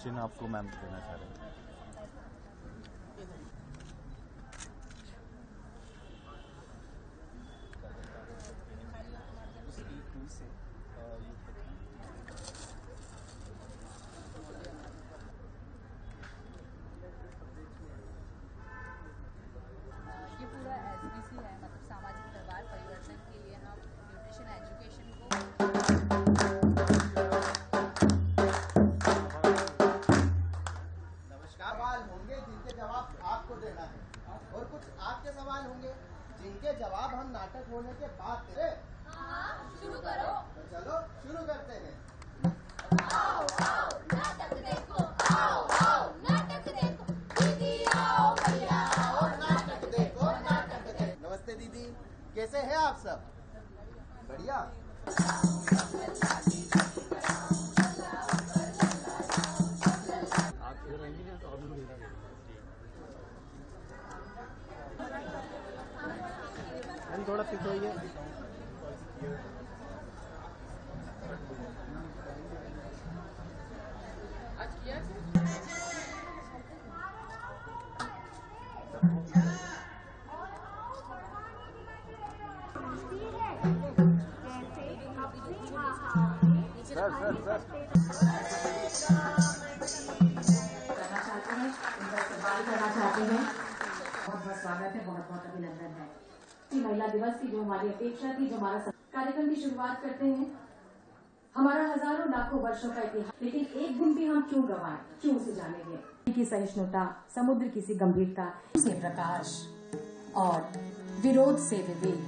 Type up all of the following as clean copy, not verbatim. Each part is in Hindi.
चिन्ह आपको मैम देना चाह रहे हैं। ये पूरा SBC है, मतलब सामाजिक व्यवहार परिवर्तन के लिए हम न्यूट्रिशन एजुकेशन को। नमस्कार। सवाल होंगे जिनके जवाब आपको देना है और कुछ आपके सवाल होंगे जिनके जवाब हम नाटक होने के बाद दे। हाँ, शुरू करो। तो चलो शुरू करते हैं। आओ आओ नाटक देखो, आओ आओ नाटक देखो, दीदी आओ भैया आओ नाटक देखो, नाटक देखो। नमस्ते दीदी, कैसे हैं आप सब? बढ़िया। थोड़ा पिक होइए। सर सर सर करना चाहते हैं, उनका इस्तेमाल करना चाहते हैं। बहुत बहुत स्वागत है, बहुत बहुत अभिनंदन है। महिला दिवस की जो हमारी अपेक्षा थी, जो हमारा कार्यक्रम की शुरुआत करते हैं। हमारा हजारों लाखों वर्षों का इतिहास, लेकिन एक दिन भी हम क्यों गंवाएं, क्यों उसे जानेंगे? की सहिष्णुता, समुद्र की सी गंभीरता से प्रकाश और विरोध से विवेक,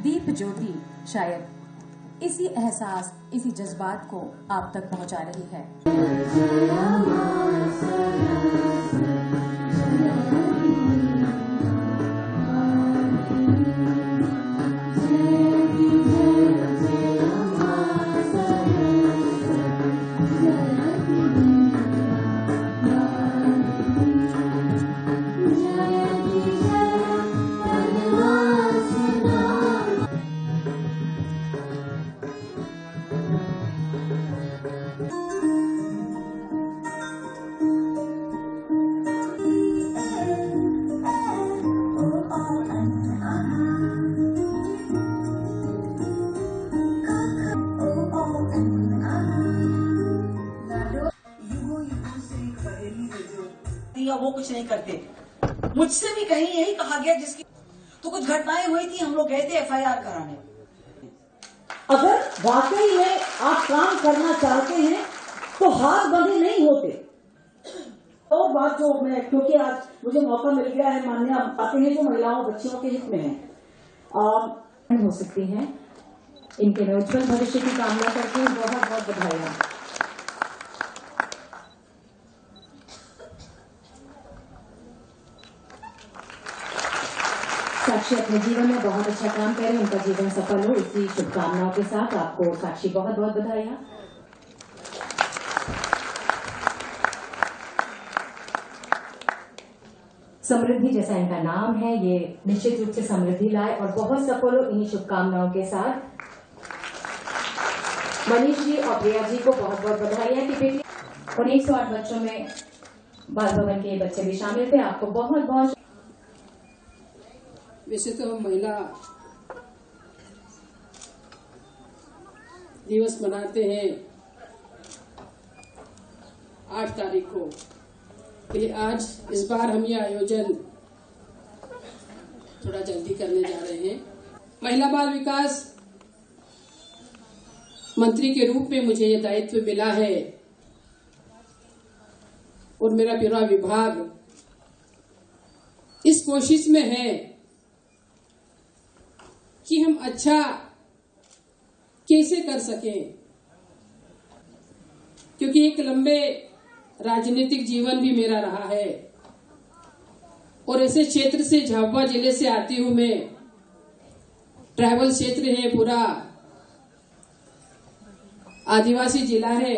दीप ज्योति शायद इसी एहसास, इसी जज्बात को आप तक पहुंचा रही है। वो कुछ नहीं करते। मुझसे भी कहीं यही कहा गया, जिसकी तो कुछ घटनाएं हुई थी, हम लोग गए थे FIR कराने। अगर वाकई में आप काम करना चाहते हैं तो हाथ बंधे नहीं होते। और बात जो मैं, क्योंकि आज मुझे मौका मिल गया है, माननीय बातें हैं जो महिलाओं बच्चियों के हित में है हो सकती हैं। इनके उज्जवल भविष्य की कामना करती हूँ। बहुत बहुत बधाई। साक्षी अपने जीवन में बहुत अच्छा काम करें, उनका जीवन सफल हो, इसी शुभकामनाओं के साथ आपको साक्षी बहुत बहुत बधाई। समृद्धि जैसा इनका नाम है, ये निश्चित रूप से समृद्धि लाए और बहुत सफल हो, इन्हीं शुभकामनाओं के साथ। मनीष जी और प्रिया जी को बहुत बहुत बधाई है कि बेटी और 108 बच्चों में बाल भवन के बच्चे भी शामिल थे। आपको बहुत बहुत। वैसे तो हम महिला दिवस मनाते हैं 8 तारीख को, लेकिन आज इस बार हम ये आयोजन थोड़ा जल्दी करने जा रहे हैं। महिला बाल विकास मंत्री के रूप में मुझे ये दायित्व मिला है और मेरा पूरा विभाग इस कोशिश में है कि हम अच्छा कैसे कर सकें, क्योंकि एक लंबे राजनीतिक जीवन भी मेरा रहा है और ऐसे क्षेत्र से, झाबुआ जिले से आती हूं मैं। ट्राइबल क्षेत्र है, पूरा आदिवासी जिला है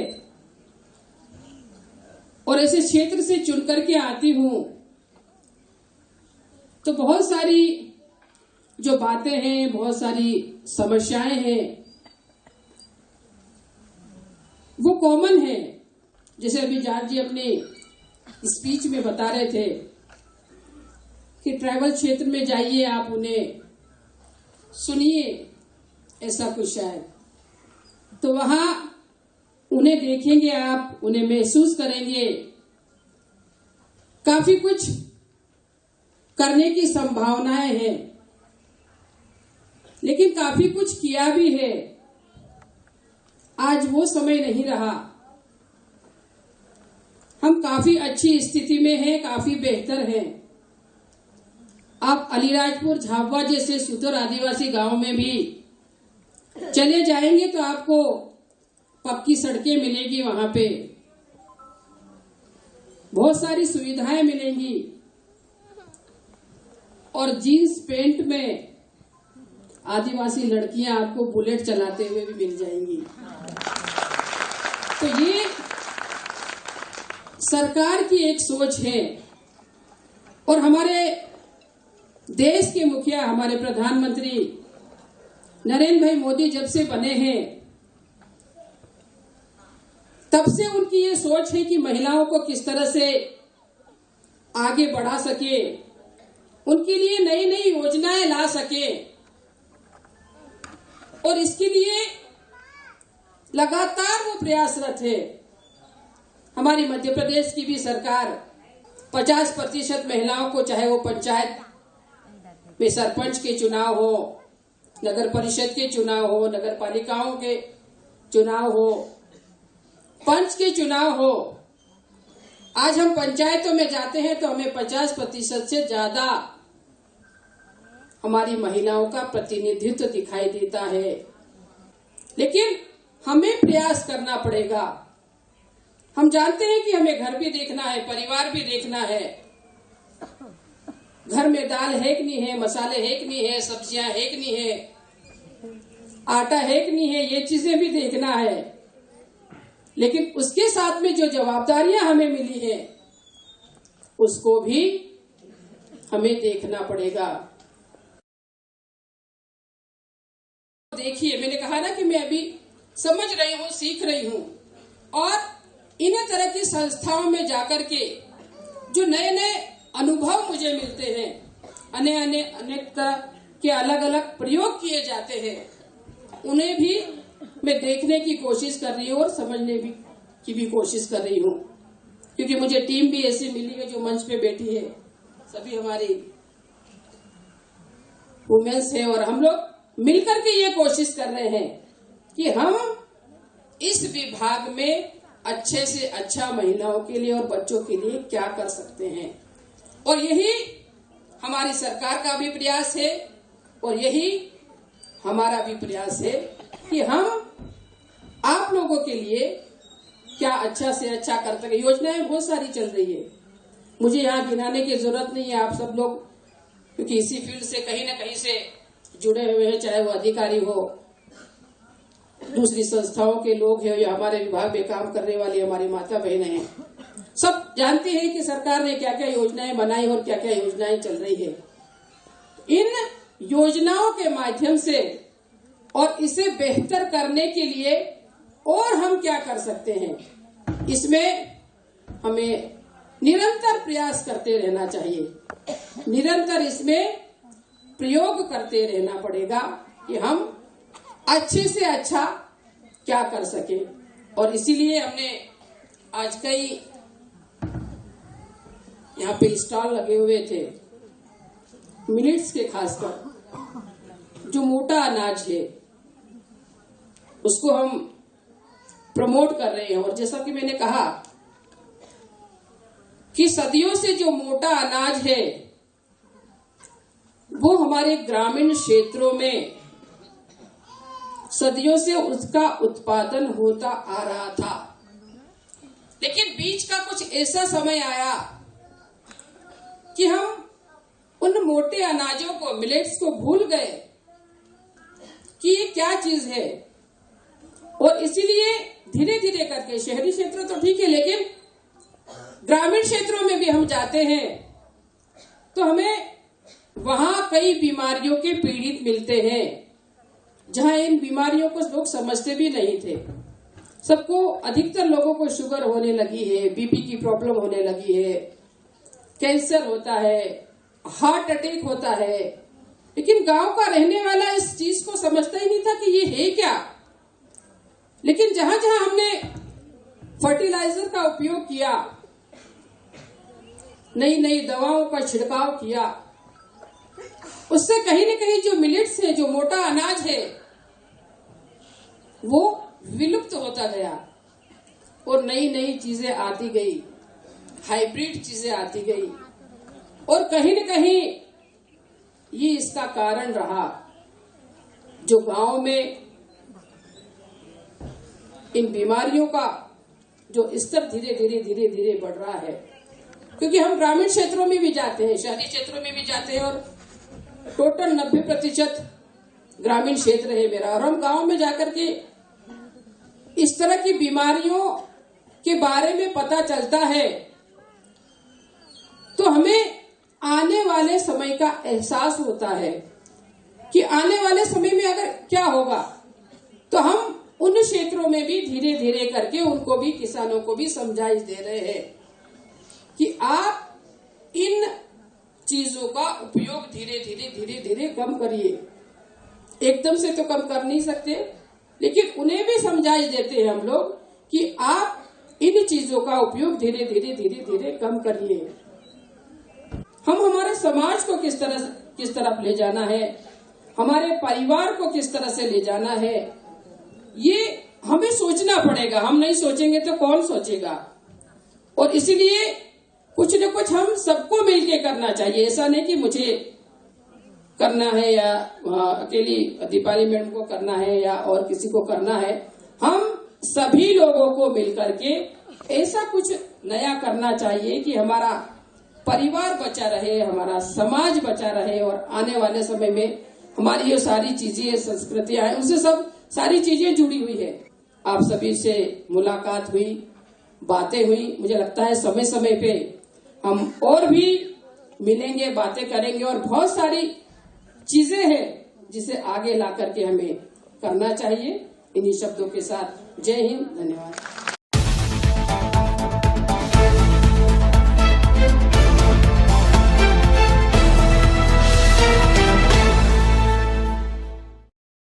और ऐसे क्षेत्र से चुन करके आती हूं तो बहुत सारी जो बातें हैं, बहुत सारी समस्याएं हैं, वो कॉमन है। जैसे अभी जाट जी अपने स्पीच में बता रहे थे कि ट्राइबल क्षेत्र में जाइए, आप उन्हें सुनिए, ऐसा कुछ शायद, तो वहां उन्हें देखेंगे आप, उन्हें महसूस करेंगे, काफी कुछ करने की संभावनाएं हैं, लेकिन काफी कुछ किया भी है। आज वो समय नहीं रहा। हम काफी अच्छी स्थिति में हैं, काफी बेहतर हैं। आप अलीराजपुर, झाबुआ जैसे सुदूर आदिवासी गांव में भी चले जाएंगे तो आपको पक्की सड़कें मिलेगी, वहां पे बहुत सारी सुविधाएं मिलेंगी, और जीन्स पैंट में आदिवासी लड़कियां आपको बुलेट चलाते हुए भी मिल जाएंगी। तो ये सरकार की एक सोच है, और हमारे देश के मुखिया, हमारे प्रधानमंत्री नरेंद्र भाई मोदी जब से बने हैं, तब से उनकी ये सोच है कि महिलाओं को किस तरह से आगे बढ़ा सके, उनके लिए नई नई योजनाएं ला सके, और इसके लिए लगातार वो प्रयासरत है। हमारी मध्य प्रदेश की भी सरकार 50% महिलाओं को, चाहे वो पंचायत में सरपंच के चुनाव हो, नगर परिषद के चुनाव हो, नगर पालिकाओं के चुनाव हो, पंच के चुनाव हो, आज हम पंचायतों में जाते हैं तो हमें 50% से ज्यादा हमारी महिलाओं का प्रतिनिधित्व दिखाई देता है। लेकिन हमें प्रयास करना पड़ेगा। हम जानते हैं कि हमें घर भी देखना है, परिवार भी देखना है, घर में दाल है कि नहीं है, मसाले है कि नहीं है, सब्जियां है कि नहीं है, आटा है कि नहीं है, ये चीजें भी देखना है। लेकिन उसके साथ में जो जवाबदारियां हमें मिली है, उसको भी हमें देखना पड़ेगा। देखिए, मैंने कहा ना कि मैं अभी समझ रही हूँ, सीख रही हूँ, और इन तरह की संस्थाओं में जाकर के जो नए नए अनुभव मुझे मिलते हैं, अनेक तरह के अलग अलग प्रयोग किए जाते हैं, उन्हें भी मैं देखने की कोशिश कर रही हूँ और समझने की भी कोशिश कर रही हूँ। क्योंकि मुझे टीम भी ऐसी मिली है जो मंच पे बैठी है, सभी हमारी वुमेन्स है, और हम लोग मिलकर के ये कोशिश कर रहे हैं कि हम इस विभाग में अच्छे से अच्छा महिलाओं के लिए और बच्चों के लिए क्या कर सकते हैं। और यही हमारी सरकार का भी प्रयास है, और यही हमारा भी प्रयास है कि हम आप लोगों के लिए क्या अच्छा से अच्छा कर सके। योजनाएं बहुत सारी चल रही है, मुझे यहाँ गिनाने की जरूरत नहीं है। आप सब लोग क्योंकि इसी फील्ड से कहीं ना कहीं से जुड़े हुए हैं, चाहे वो अधिकारी हो, दूसरी संस्थाओं के लोग हैं, या हमारे विभाग में काम करने वाली हमारी माता बहनें हैं, सब जानते हैं कि सरकार ने क्या क्या योजनाएं बनाई और क्या क्या योजनाएं चल रही है। इन योजनाओं के माध्यम से और इसे बेहतर करने के लिए और हम क्या कर सकते हैं, इसमें हमें निरंतर प्रयास करते रहना चाहिए, निरंतर इसमें प्रयोग करते रहना पड़ेगा कि हम अच्छे से अच्छा क्या कर सके। और इसीलिए हमने आज कई यहाँ पे स्टॉल लगे हुए थे मिलेट्स के, खासकर जो मोटा अनाज है उसको हम प्रमोट कर रहे हैं। और जैसा कि मैंने कहा कि सदियों से जो मोटा अनाज है वो हमारे ग्रामीण क्षेत्रों में सदियों से उसका उत्पादन होता आ रहा था, लेकिन बीच का कुछ ऐसा समय आया कि हम उन मोटे अनाजों को, मिलेट्स को भूल गए कि ये क्या चीज है। और इसीलिए धीरे धीरे करके शहरी क्षेत्र तो ठीक है, लेकिन ग्रामीण क्षेत्रों में भी हम जाते हैं तो हमें वहां कई बीमारियों के पीड़ित मिलते हैं, जहां इन बीमारियों को लोग समझते भी नहीं थे। सबको, अधिकतर लोगों को शुगर होने लगी है, बीपी की प्रॉब्लम होने लगी है, कैंसर होता है, हार्ट अटैक होता है। लेकिन गांव का रहने वाला इस चीज को समझता ही नहीं था कि ये है क्या। लेकिन जहां जहां हमने फर्टिलाइजर का उपयोग किया, नई नई दवाओं का छिड़काव किया, उससे कहीं न कहीं जो मिलेट्स है, जो मोटा अनाज है, वो विलुप्त होता गया और नई नई चीजें आती गई, हाइब्रिड चीजें आती गई। और कहीं न कहीं ये इसका कारण रहा, जो गांव में इन बीमारियों का जो स्तर धीरे धीरे बढ़ रहा है। क्योंकि हम ग्रामीण क्षेत्रों में भी जाते हैं, शहरी क्षेत्रों में भी जाते हैं, और टोटल 90% ग्रामीण क्षेत्र है मेरा। और हम गांव में जाकर के इस तरह की बीमारियों के बारे में पता चलता है, तो हमें आने वाले समय का एहसास होता है कि आने वाले समय में अगर क्या होगा, तो हम उन क्षेत्रों में भी धीरे धीरे करके उनको भी, किसानों को भी समझाइश दे रहे हैं कि आप इन चीजों का उपयोग धीरे धीरे कम करिए। एकदम से तो कम कर नहीं सकते, लेकिन उन्हें भी समझाइश देते हैं हम लोग कि आप इन चीजों का उपयोग धीरे धीरे कम करिए। हम हमारे समाज को किस तरफ ले जाना है, हमारे परिवार को किस तरह से ले जाना है, ये हमें सोचना पड़ेगा। हम नहीं सोचेंगे तो कौन सोचेगा। और इसीलिए कुछ न कुछ हम सबको मिलके करना चाहिए। ऐसा नहीं कि मुझे करना है या अकेली दीपाली मैडम को करना है या और किसी को करना है। हम सभी लोगों को मिलकर के ऐसा कुछ नया करना चाहिए कि हमारा परिवार बचा रहे, हमारा समाज बचा रहे, और आने वाले समय में हमारी जो सारी चीजें, संस्कृतियां हैं, उनसे सब सारी चीजें जुड़ी हुई है। आप सभी से मुलाकात हुई, बातें हुई। मुझे लगता है समय समय पे हम और भी मिलेंगे, बातें करेंगे, और बहुत सारी चीजें हैं जिसे आगे ला करके हमें करना चाहिए। इन्हीं शब्दों के साथ जय हिंद, धन्यवाद।